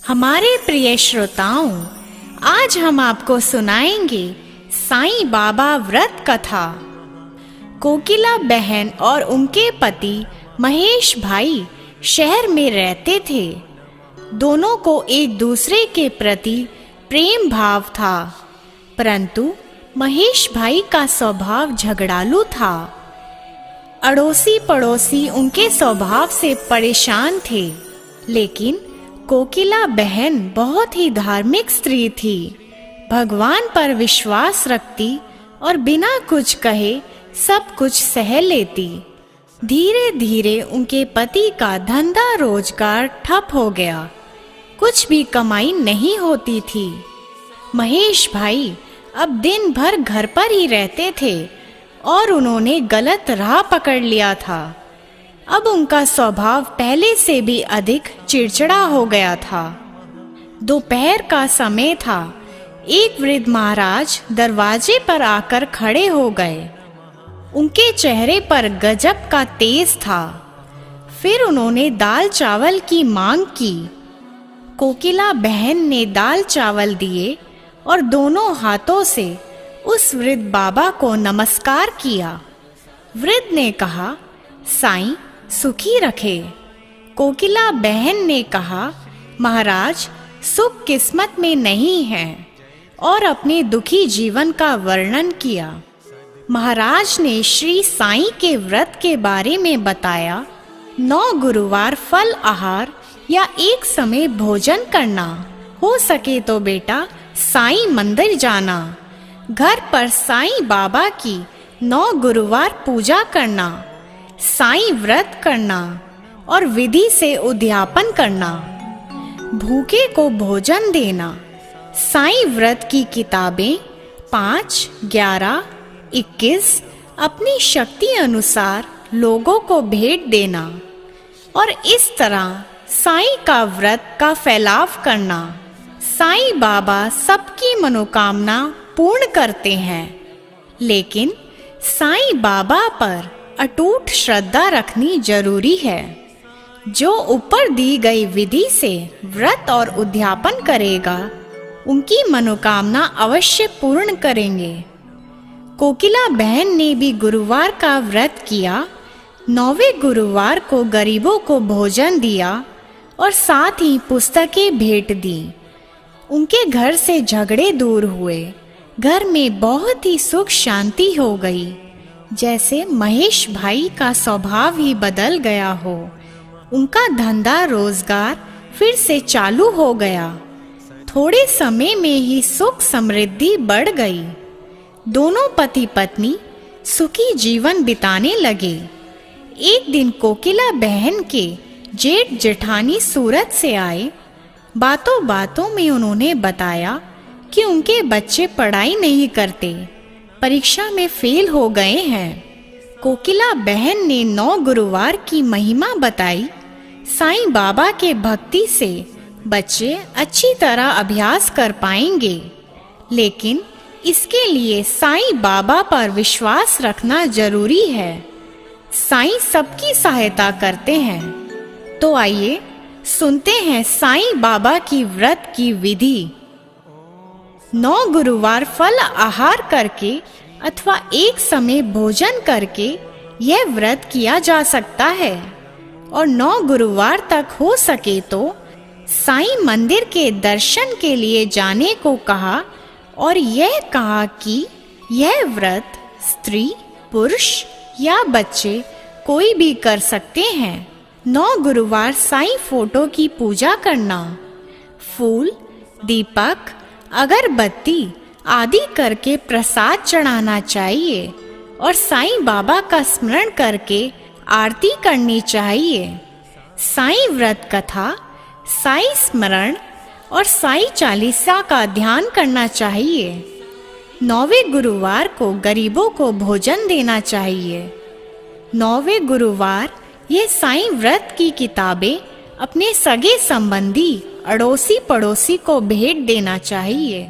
हमारे प्रिय श्रोताओं, आज हम आपको सुनाएंगे साईं बाबा व्रत कथा। कोकिला बहन और उनके पति महेश भाई शहर में रहते थे। दोनों को एक दूसरे के प्रति प्रेम भाव था, परंतु महेश भाई का स्वभाव झगड़ालू था। अड़ोसी पड़ोसी उनके स्वभाव से परेशान थे, लेकिन कोकिला बहन बहुत ही धार्मिक स्त्री थी। भगवान पर विश्वास रखती और बिना कुछ कहे सब कुछ सह लेती। धीरे धीरे उनके पति का धंधा रोजगार ठप हो गया, कुछ भी कमाई नहीं होती थी। महेश भाई अब दिन भर घर पर ही रहते थे और उन्होंने गलत राह पकड़ लिया था। अब उनका स्वभाव पहले से भी अधिक चिड़चिड़ा हो गया था। दोपहर का समय था। एक वृद्ध महाराज दरवाजे पर आकर खड़े हो गए। उनके चेहरे पर गजब का तेज था। फिर उन्होंने दाल चावल की मांग की। कोकिला बहन ने दाल चावल दिए और दोनों हाथों से उस वृद्ध बाबा को नमस्कार किया। वृद्ध ने कहा, साईं सुखी रखे। कोकिला बहन ने कहा, महाराज सुख किस्मत में नहीं है, और अपने दुखी जीवन का वर्णन किया। महाराज ने श्री साईं के व्रत के बारे में बताया। 9 गुरुवार फल आहार या एक समय भोजन करना, हो सके तो बेटा साईं मंदिर जाना, घर पर साईं बाबा की 9 गुरुवार पूजा करना, साईं व्रत करना और विधि से उद्यापन करना, भूखे को भोजन देना, साईं व्रत की किताबें 5, 11, 21 अपनी शक्ति अनुसार लोगों को भेंट देना और इस तरह साईं का व्रत का फैलाव करना। साईं बाबा सबकी मनोकामना पूर्ण करते हैं, लेकिन साईं बाबा पर अटूट श्रद्धा रखनी जरूरी है। जो ऊपर दी गई विधि से व्रत और उद्यापन करेगा, उनकी मनोकामना अवश्य पूर्ण करेंगे। कोकिला बहन ने भी गुरुवार का व्रत किया। 9वें गुरुवार को गरीबों को भोजन दिया और साथ ही पुस्तकें भेंट दी। उनके घर से झगड़े दूर हुए। घर में बहुत ही सुख शांति हो गई, जैसे महेश भाई का स्वभाव ही बदल गया हो। उनका धंधा रोजगार फिर से चालू हो गया। थोड़े समय में ही सुख समृद्धि बढ़ गई। दोनों पति पत्नी सुखी जीवन बिताने लगे। एक दिन कोकिला बहन के जेठ जेठानी सूरत से आए। बातों बातों में उन्होंने बताया कि उनके बच्चे पढ़ाई नहीं करते, परीक्षा में फेल हो गए हैं। कोकिला बहन ने 9 गुरुवार की महिमा बताई। साईं बाबा के भक्ति से बच्चे अच्छी तरह अभ्यास कर पाएंगे, लेकिन इसके लिए साईं बाबा पर विश्वास रखना जरूरी है। साईं सबकी सहायता करते हैं। तो आइए सुनते हैं साईं बाबा की व्रत की विधि। 9 गुरुवार फल आहार करके अथवा एक समय भोजन करके यह व्रत किया जा सकता है, और 9 गुरुवार तक हो सके तो साईं मंदिर के दर्शन के लिए जाने को कहा, और यह कहा कि यह व्रत स्त्री, पुरुष या बच्चे कोई भी कर सकते हैं। 9 गुरुवार साईं फोटो की पूजा करना, फूल, दीपक, अगरबत्ती आदि करके प्रसाद चढ़ाना चाहिए और साईं बाबा का स्मरण करके आरती करनी चाहिए। साईं व्रत कथा, साईं स्मरण और साईं चालीसा का ध्यान करना चाहिए। 9वें गुरुवार को गरीबों को भोजन देना चाहिए। 9वें गुरुवार ये साईं व्रत की किताबें अपने सगे संबंधी, अड़ोसी पड़ोसी को भेंट देना चाहिए।